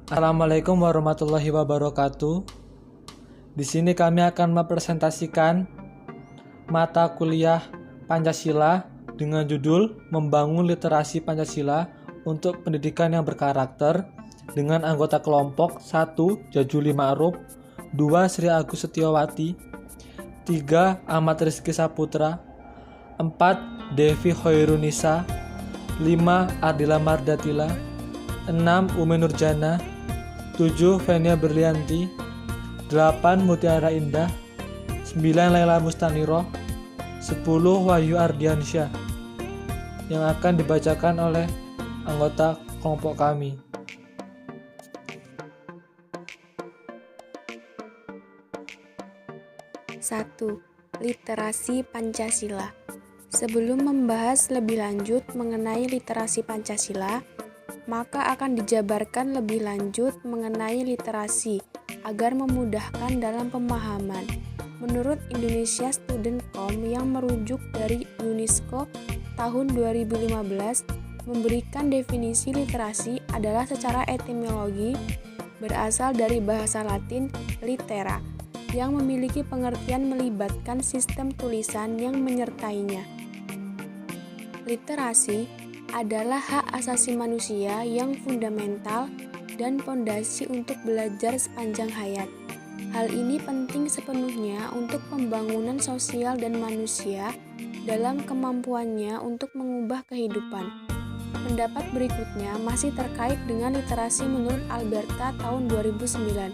Assalamualaikum warahmatullahi wabarakatuh. Di sini kami akan mempresentasikan mata kuliah Pancasila dengan judul Membangun Literasi Pancasila untuk Pendidikan yang Berkarakter dengan anggota kelompok 1. Jajuli Ma'ruf, 2. Sri Agus Setiawati, 3. Ahmad Rizky Saputra, 4. Devi Hoirunisa, 5. Ardila Mardatila, 6. Umi Nurjana, 7. Venia Berlianti, 8. Mutiara Indah, 9. Laila Mustaniro, 10. Wahyu Ardiansyah, yang akan dibacakan oleh anggota kelompok kami. Satu, literasi Pancasila. Sebelum membahas lebih lanjut mengenai literasi Pancasila, maka akan dijabarkan lebih lanjut mengenai literasi agar memudahkan dalam pemahaman. Menurut Indonesia Student.com yang merujuk dari UNESCO tahun 2015 memberikan definisi literasi adalah secara etimologi berasal dari bahasa Latin litera yang memiliki pengertian melibatkan sistem tulisan yang menyertainya. Literasi adalah hak asasi manusia yang fundamental dan pondasi untuk belajar sepanjang hayat. Hal ini penting sepenuhnya untuk pembangunan sosial dan manusia dalam kemampuannya untuk mengubah kehidupan. Pendapat berikutnya masih terkait dengan literasi menurut Alberta tahun 2009.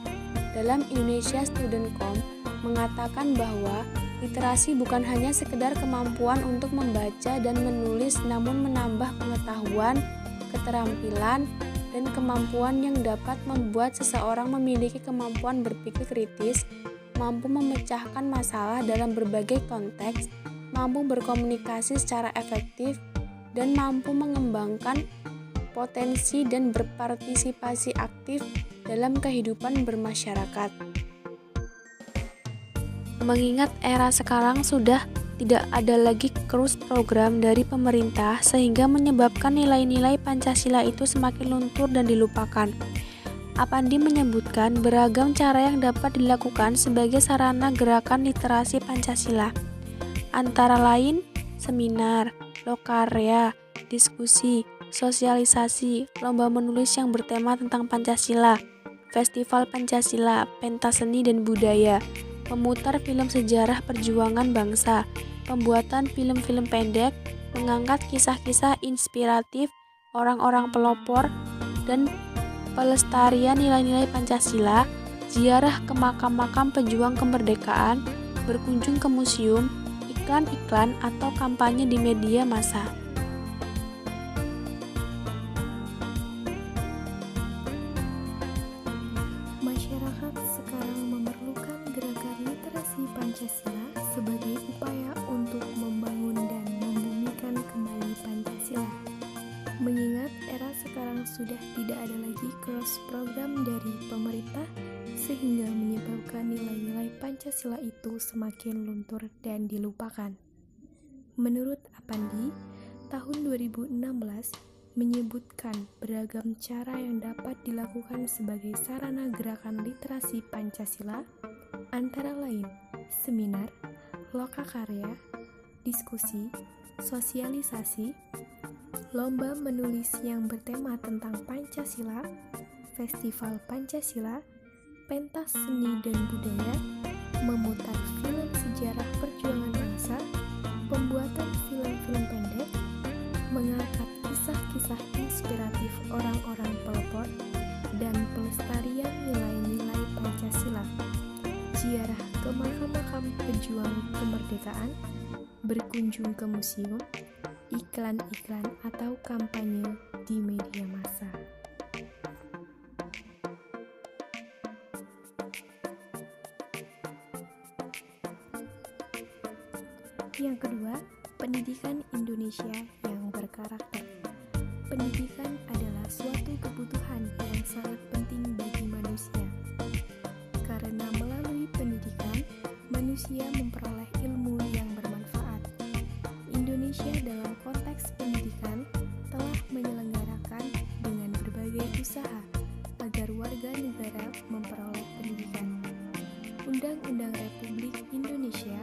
Dalam Indonesia Student.com mengatakan bahwa literasi bukan hanya sekedar kemampuan untuk membaca dan menulis, namun menambah pengetahuan, keterampilan, dan kemampuan yang dapat membuat seseorang memiliki kemampuan berpikir kritis, mampu memecahkan masalah dalam berbagai konteks, mampu berkomunikasi secara efektif, dan mampu mengembangkan potensi dan berpartisipasi aktif dalam kehidupan bermasyarakat. Mengingat era sekarang sudah tidak ada lagi krus program dari pemerintah sehingga menyebabkan nilai-nilai Pancasila itu semakin luntur dan dilupakan. Apandi menyebutkan beragam cara yang dapat dilakukan sebagai sarana gerakan literasi Pancasila. Antara lain seminar, lokarya, diskusi, sosialisasi, lomba menulis yang bertema tentang Pancasila, festival Pancasila, pentas seni dan budaya, memutar film sejarah perjuangan bangsa, pembuatan film-film pendek, mengangkat kisah-kisah inspiratif orang-orang pelopor, dan pelestarian nilai-nilai Pancasila, ziarah ke makam-makam pejuang kemerdekaan, berkunjung ke museum, iklan-iklan atau kampanye di media massa. Masyarakat sekarang memerlukan gerakan literasi Pancasila sebagai upaya untuk membangun dan membumikan kembali Pancasila. Mengingat era sekarang sudah tidak ada lagi cross program dari pemerintah sehingga menyebabkan nilai-nilai Pancasila itu semakin luntur dan dilupakan. Menurut Apandi, tahun 2016 menyebutkan beragam cara yang dapat dilakukan sebagai sarana gerakan literasi Pancasila, antara lain seminar, lokakarya, diskusi, sosialisasi, lomba menulis yang bertema tentang Pancasila, festival Pancasila, pentas seni dan budaya, memutar film sejarah perjuangan bangsa, pembuatan film-film pendek, mengangkat kisah-kisah inspiratif orang-orang pelopor, dan pelestarian nilai-nilai Pancasila, ziarah ke makam-makam pejuang kemerdekaan, berkunjung ke museum, iklan-iklan atau kampanye di media massa. Yang kedua, pendidikan Indonesia yang berkarakter. Pendidikan adalah suatu kebutuhan yang sangat penting bagi manusia. Karena melalui pendidikan, manusia memperoleh ilmu yang bermanfaat. Indonesia dalam konteks pendidikan telah menyelenggarakan dengan berbagai usaha agar agar warga negara memperoleh pendidikan. Undang-Undang Republik Indonesia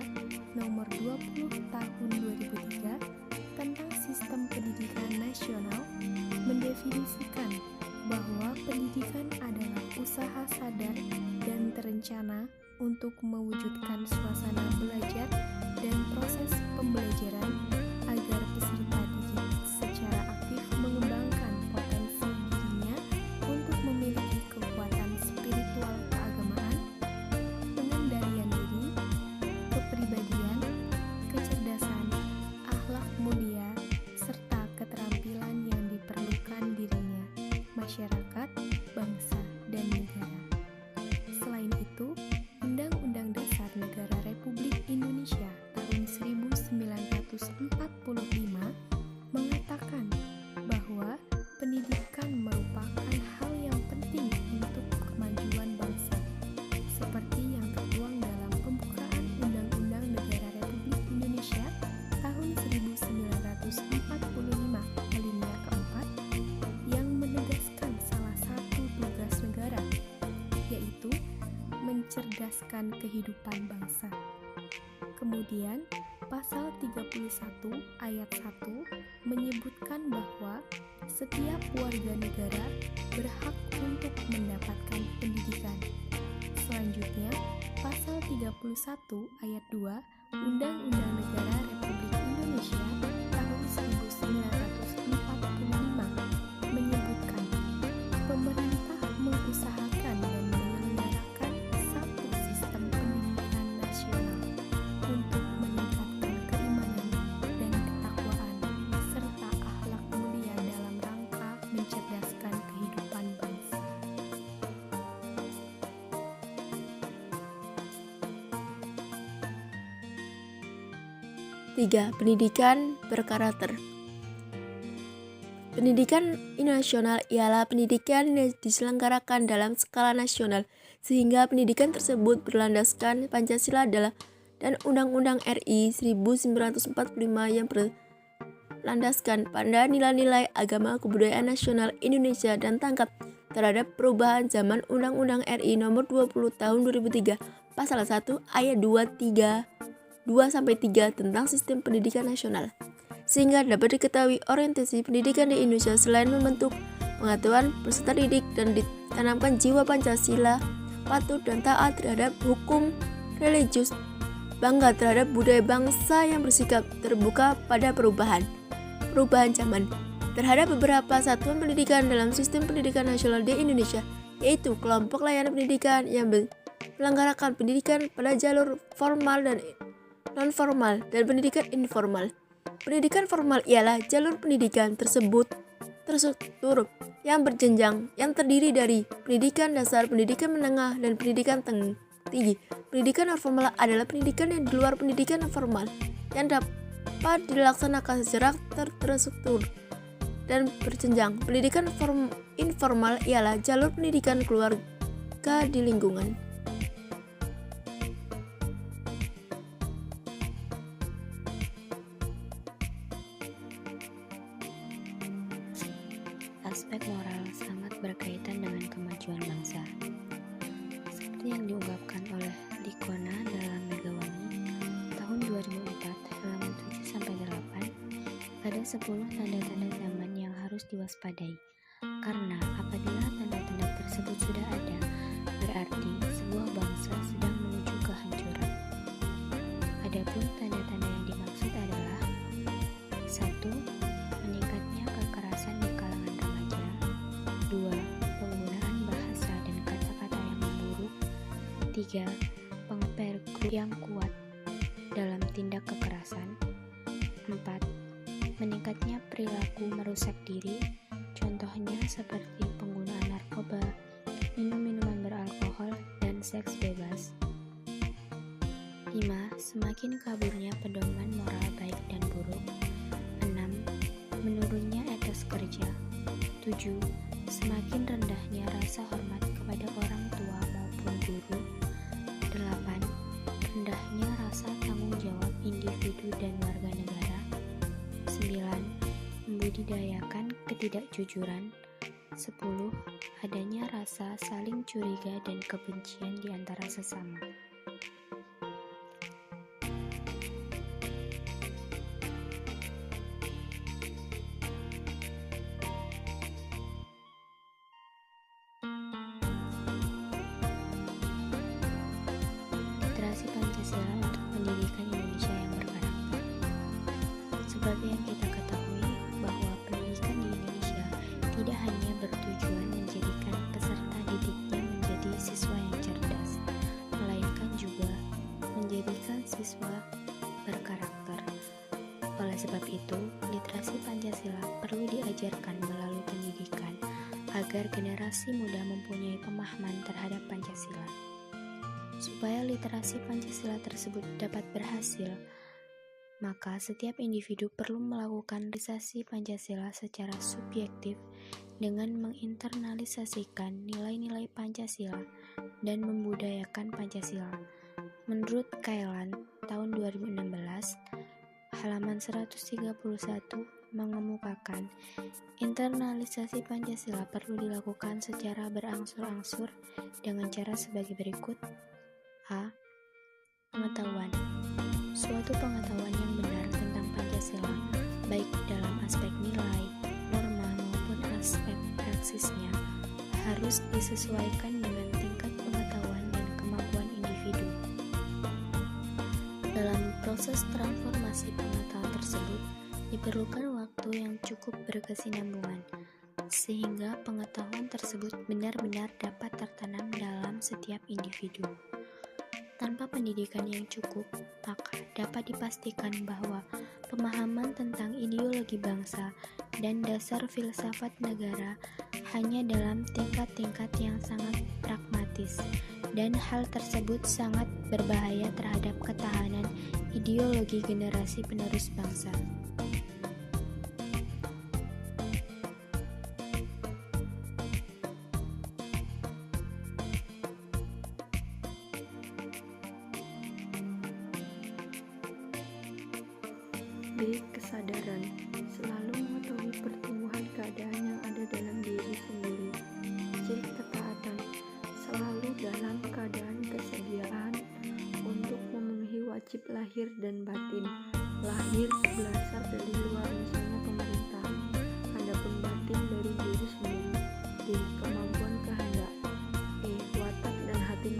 Nomor 20 Tahun 2003 tentang Sistem Pendidikan Nasional mendefinisikan bahwa pendidikan adalah usaha sadar dan terencana untuk mewujudkan suasana belajar dan proses pembelajaran agar peserta didik secara aktif mengembangkan potensi dirinya untuk memiliki kekuatan spiritual keagamaan, pengendalian diri, kepribadian, kecerdasan, akhlak mulia, serta keterampilan yang diperlukan dirinya, masyarakat, bangsa, dan negara. Selain itu, Undang-Undang Dasar Negara Republik Indonesia tahun 1945 mengatakan bahwa pendidikan merupakan hal yang penting untuk kemajuan bangsa, seperti yang tertuang dalam pembukaan Undang-Undang Negara Republik Indonesia tahun 1945 alinea keempat yang menegaskan salah satu tugas negara, yaitu mencerdaskan kehidupan bangsa. Kemudian, pasal 31 ayat 1 menyebutkan bahwa setiap warga negara berhak untuk mendapatkan pendidikan. Selanjutnya, pasal 31 ayat 2 Undang-Undang Negara Republik Indonesia tahun 1945 menyebutkan pemerintah mengusahakan dan menyelenggarakan satu sistem pendidikan nasional untuk meningkatkan keimanan dan ketakwaan serta akhlak mulia dalam rangka mencerdaskan kehidupan bangsa. Tiga, pendidikan berkarakter. Pendidikan nasional ialah pendidikan yang diselenggarakan dalam skala nasional, sehingga pendidikan tersebut berlandaskan Pancasila dan Undang-Undang RI 1945 yang berlandaskan pada nilai-nilai agama kebudayaan nasional Indonesia dan tanggap terhadap perubahan zaman Undang-Undang RI Nomor 20 Tahun 2003 Pasal 1 Ayat 2-3 tentang Sistem Pendidikan Nasional, sehingga dapat diketahui orientasi pendidikan di Indonesia selain membentuk pengetahuan peserta didik dan ditanamkan jiwa Pancasila, patuh dan taat terhadap hukum religius, bangga terhadap budaya bangsa yang bersikap terbuka pada perubahan zaman terhadap beberapa satuan pendidikan dalam sistem pendidikan nasional di Indonesia, yaitu kelompok layanan pendidikan yang menyelenggarakan pendidikan pada jalur formal dan non-formal dan pendidikan informal. Pendidikan formal ialah jalur pendidikan tersebut terstruktur yang berjenjang yang terdiri dari pendidikan dasar, pendidikan menengah, dan pendidikan tinggi. Pendidikan non formal adalah pendidikan yang di luar pendidikan formal yang dapat dilaksanakan secara terstruktur dan berjenjang. Pendidikan informal ialah jalur pendidikan keluarga di lingkungan. Aspek moral sangat berkaitan dengan kemajuan bangsa. Seperti yang diungkapkan oleh Dikona dalam Megawani tahun 2004 halaman 7-8, ada 10 tanda-tanda zaman yang harus diwaspadai. Karena apabila tanda-tanda tersebut sudah ada, berarti sebuah bangsa sedang menuju kehancuran. Adapun tanda-tanda yang dimaksud adalah 1. Meningkatnya kekerasan di kalangan remaja. 2. Penggunaan bahasa dan kata-kata yang memburuk. 3. Pengpergub yang kuat dalam tindak kekerasan. 4. Meningkatnya perilaku merusak diri, contohnya seperti penggunaan narkoba, minum-minuman beralkohol, dan seks bebas. 5. Semakin kaburnya pedoman moral baik dan buruk. 6. Menurunnya etos kerja. 7. Semakin rendahnya rasa hormat kepada orang tua maupun guru. 8. Rendahnya rasa tanggung jawab individu dan warga negara. 9. Membudidayakan ketidakjujuran. 10. Adanya rasa rasa saling curiga dan kebencian di antara sesama. Literasi Pancasila untuk pendidikan Indonesia yang berkarakter. Seperti yang kita ketahui bahwa pendidikan di Indonesia tidak hanya bertujuan menjadikan peserta didiknya menjadi siswa yang cerdas, melainkan juga menjadikan siswa berkarakter. Oleh sebab itu, literasi Pancasila perlu diajarkan melalui pendidikan agar generasi muda mempunyai pemahaman terhadap Pancasila. Supaya literasi Pancasila tersebut dapat berhasil, maka setiap individu perlu melakukan literasi Pancasila secara subjektif dengan menginternalisasikan nilai-nilai Pancasila dan membudayakan Pancasila. Menurut Kailan tahun 2016, halaman 131 mengemukakan internalisasi Pancasila perlu dilakukan secara berangsur-angsur dengan cara sebagai berikut. A. Pengetahuan. Suatu pengetahuan yang benar tentang Pancasila, baik dalam aspek nilai, norma maupun aspek praksisnya, harus disesuaikan dengan tingkat pengetahuan dan kemampuan individu. Dalam proses transformasi pengetahuan tersebut, diperlukan waktu yang cukup berkesinambungan, sehingga pengetahuan tersebut benar-benar dapat tertanam dalam setiap individu. Tanpa pendidikan yang cukup, maka dapat dipastikan bahwa pemahaman tentang ideologi bangsa dan dasar filsafat negara hanya dalam tingkat-tingkat yang sangat pragmatis, dan hal tersebut sangat berbahaya terhadap ketahanan ideologi generasi penerus bangsa. B. Kesadaran. Selalu mengetahui pertumbuhan keadaan yang ada dalam diri sendiri. C. Ketaatan. Selalu dalam keadaan kesediaan untuk memenuhi wajib lahir dan batin. Lahir berasal dari luar, misalnya pemerintah. Adapun batin dari diri sendiri. D. Kemampuan kehendak. E. Watak dan hati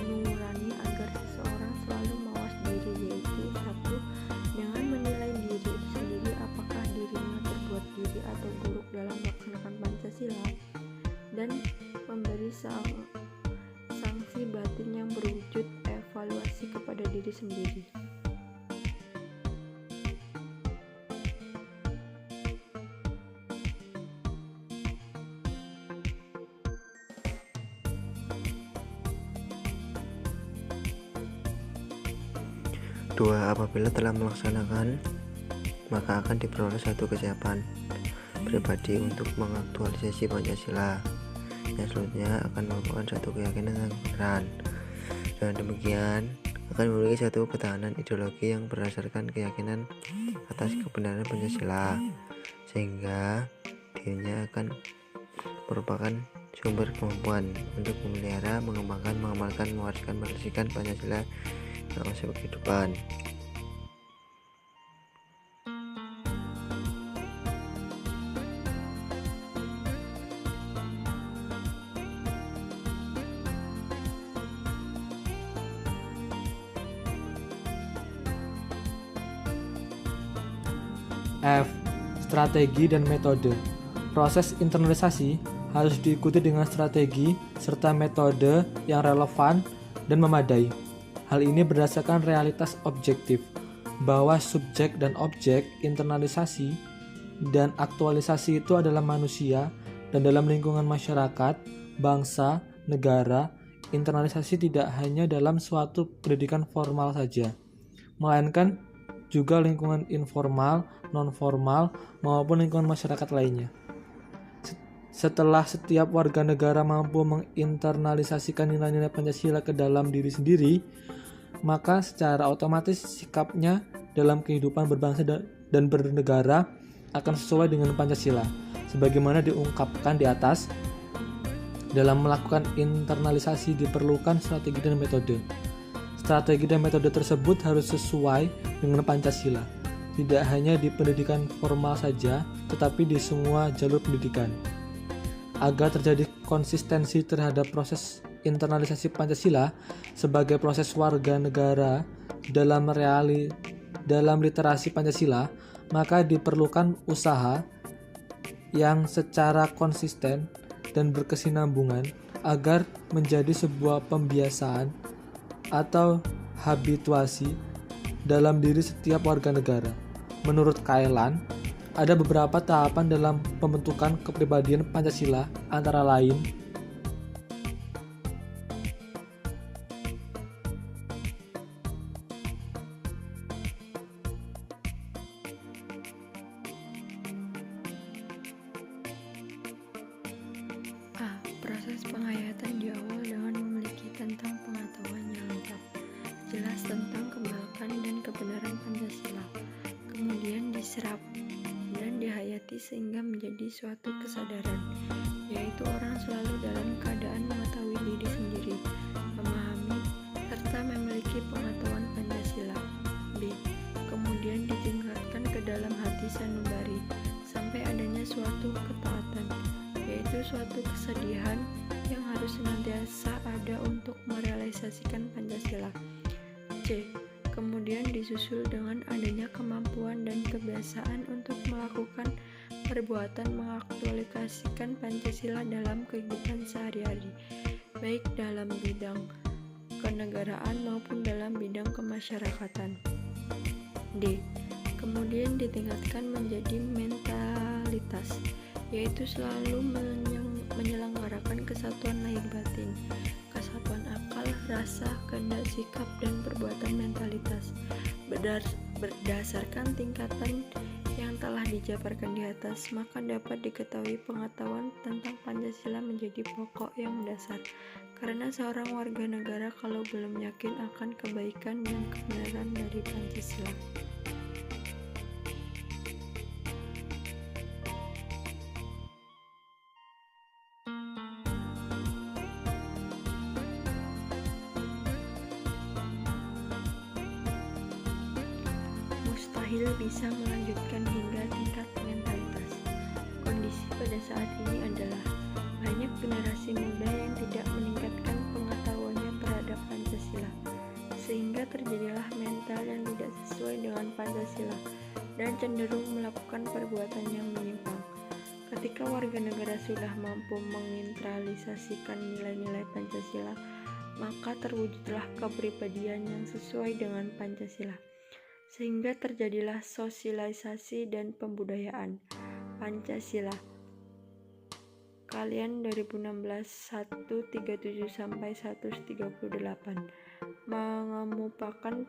nurani agar seseorang selalu mawas diri, yaitu 1. Dengan menilai diri sendiri apakah dirinya berbuat diri atau buruk dalam melaksanakan Pancasila, dan memberi sanksi batin yang berwujud evaluasi kepada diri sendiri. Dua, apabila telah melaksanakan, maka akan diperoleh satu kesiapan pribadi untuk mengaktualisasi Pancasila, yang selanjutnya akan merupakan satu keyakinan yang benar. Dengan demikian, akan memiliki satu ketahanan ideologi yang berdasarkan keyakinan atas kebenaran Pancasila, sehingga dirinya akan merupakan sumber kemampuan untuk memelihara, mengembangkan, mengamalkan, mewariskan, meneruskan Pancasila dalam aspek kehidupan. F. Strategi dan metode. Proses internalisasi harus diikuti dengan strategi serta metode yang relevan dan memadai. Hal ini berdasarkan realitas objektif, bahwa subjek dan objek internalisasi dan aktualisasi itu adalah manusia, dan dalam lingkungan masyarakat, bangsa, negara, internalisasi tidak hanya dalam suatu pendidikan formal saja, melainkan juga lingkungan informal, non-formal, maupun lingkungan masyarakat lainnya. Setelah setiap warga negara mampu menginternalisasikan nilai-nilai Pancasila ke dalam diri sendiri, maka secara otomatis sikapnya dalam kehidupan berbangsa dan bernegara akan sesuai dengan Pancasila. Sebagaimana diungkapkan di atas, Dalam melakukan internalisasi diperlukan strategi dan metode. Strategi dan metode tersebut harus sesuai dengan Pancasila, tidak hanya di pendidikan formal saja, tetapi di semua jalur pendidikan. Agar terjadi konsistensi terhadap proses internalisasi Pancasila sebagai proses warga negara dalam literasi Pancasila, maka diperlukan usaha yang secara konsisten dan berkesinambungan agar menjadi sebuah pembiasaan atau habituasi dalam diri setiap warga negara. Menurut Kailan, ada beberapa tahapan dalam pembentukan kepribadian Pancasila, antara lain A. Proses penghayatan diawal dengan memiliki tentang pengetahuan yang lengkap, jelas tentang kebaikan dan kebenaran Pancasila, kemudian diserap dan dihayati sehingga menjadi suatu kesadaran, yaitu orang selalu dalam keadaan mengetahui diri sendiri, memahami, serta memiliki pengetahuan Pancasila. B. Kemudian ditingkatkan ke dalam hati sanubari, sampai adanya suatu ketaatan, yaitu suatu kesedihan yang harus senantiasa ada untuk merealisasikan Pancasila. C. Kemudian disusul dengan adanya kemampuan dan kebiasaan untuk melakukan perbuatan mengaktualisasikan Pancasila dalam kehidupan sehari-hari, baik dalam bidang kenegaraan maupun dalam bidang kemasyarakatan. D. Kemudian ditingkatkan menjadi mentalitas, yaitu selalu menyelenggarakan kesatuan lahir batin, kesatuan akal, rasa, kehendak, sikap, dan perbuatan mentalitas berdasarkan tingkatan yang telah dijabarkan di atas, maka dapat diketahui pengetahuan tentang Pancasila menjadi pokok yang mendasar, karena seorang warga negara kalau belum yakin akan kebaikan dan kebenaran dari Pancasila, mustahil bisa melanjutkan hingga tingkat mentalitas. Kondisi pada saat ini adalah banyak generasi muda yang tidak meningkatkan pengetahuannya terhadap Pancasila, sehingga terjadilah mental yang tidak sesuai dengan Pancasila dan cenderung melakukan perbuatan yang menyimpang. Ketika warga negara sudah mampu mengintralisasikan nilai-nilai Pancasila, maka terwujudlah kepribadian yang sesuai dengan Pancasila, sehingga terjadilah sosialisasi dan pembudayaan Pancasila. Kalian 2016 137-138 mengemukakan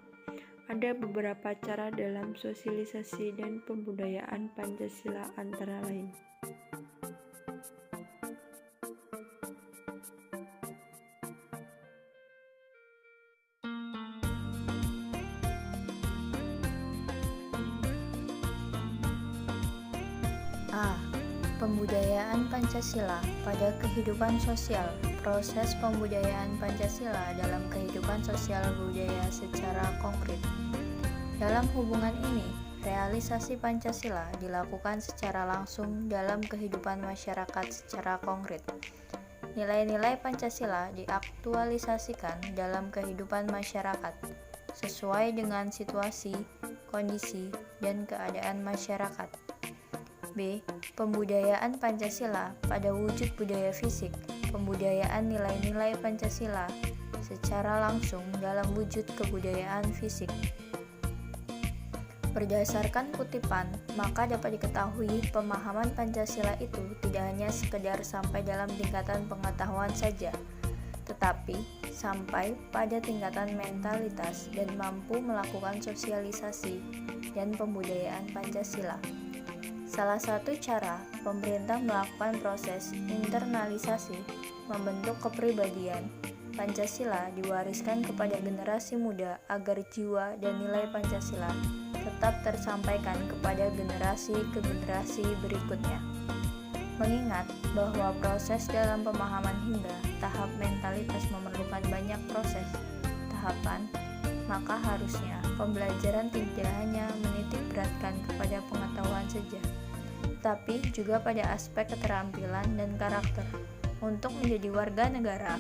ada beberapa cara dalam sosialisasi dan pembudayaan Pancasila, antara lain. A. Pembudayaan Pancasila pada kehidupan sosial. Proses pembudayaan Pancasila dalam kehidupan sosial budaya secara konkret. Dalam hubungan ini, realisasi Pancasila dilakukan secara langsung dalam kehidupan masyarakat secara konkret. Nilai-nilai Pancasila diaktualisasikan dalam kehidupan masyarakat sesuai dengan situasi, kondisi, dan keadaan masyarakat. B. Pembudayaan Pancasila pada wujud budaya fisik. Pembudayaan nilai-nilai Pancasila secara langsung dalam wujud kebudayaan fisik. Berdasarkan kutipan, maka dapat diketahui pemahaman Pancasila itu tidak hanya sekedar sampai dalam tingkatan pengetahuan saja, tetapi sampai pada tingkatan mentalitas dan mampu melakukan sosialisasi dan pembudayaan Pancasila. Salah satu cara pemerintah melakukan proses internalisasi membentuk kepribadian Pancasila diwariskan kepada generasi muda agar jiwa dan nilai Pancasila tetap tersampaikan kepada generasi ke generasi berikutnya. Mengingat bahwa proses dalam pemahaman hingga tahap mentalitas memerlukan banyak proses, tahapan, maka harusnya pembelajaran tidak hanya menitik beratkan kepada pengetahuan saja, tapi juga pada aspek keterampilan dan karakter untuk menjadi warga negara.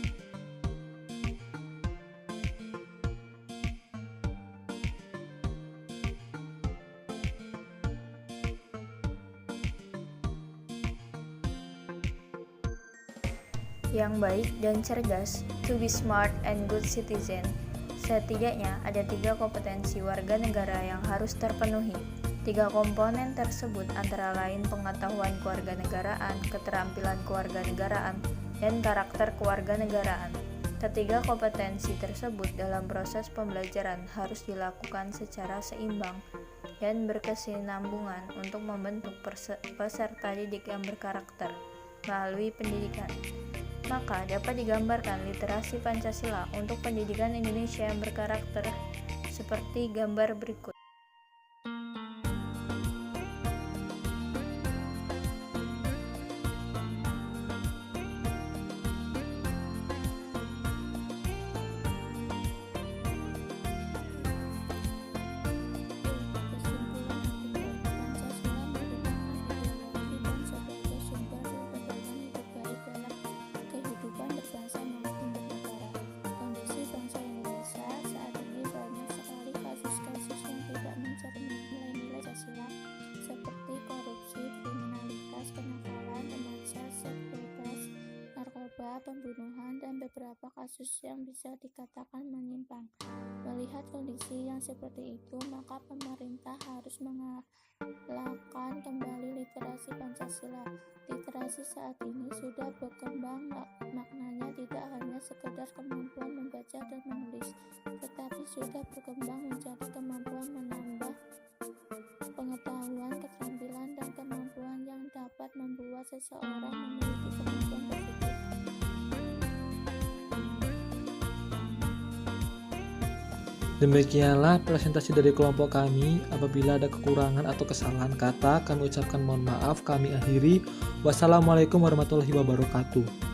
Yang baik dan cerdas, to be smart and good citizen. Setidaknya ada 3 kompetensi warga negara yang harus terpenuhi. 3 komponen tersebut antara lain pengetahuan kewarganegaraan, keterampilan kewarganegaraan, dan karakter kewarganegaraan. Ketiga kompetensi tersebut dalam proses pembelajaran harus dilakukan secara seimbang dan berkesinambungan untuk membentuk peserta didik yang berkarakter melalui pendidikan. Maka dapat digambarkan literasi Pancasila untuk pendidikan Indonesia yang berkarakter seperti gambar berikut. Pembunuhan, dan beberapa kasus yang bisa dikatakan menyimpang. Melihat kondisi yang seperti itu, maka pemerintah harus mengalahkan kembali literasi Pancasila. Literasi saat ini sudah berkembang, maknanya tidak hanya sekedar kemampuan membaca dan menulis, tetapi sudah berkembang menjadi kemampuan menambah pengetahuan, keterampilan, dan kemampuan yang dapat membuat seseorang memiliki kemampuan berpikir. Demikianlah presentasi dari kelompok kami. Apabila ada kekurangan atau kesalahan kata, kami ucapkan mohon maaf. Kami akhiri. Wassalamualaikum warahmatullahi wabarakatuh.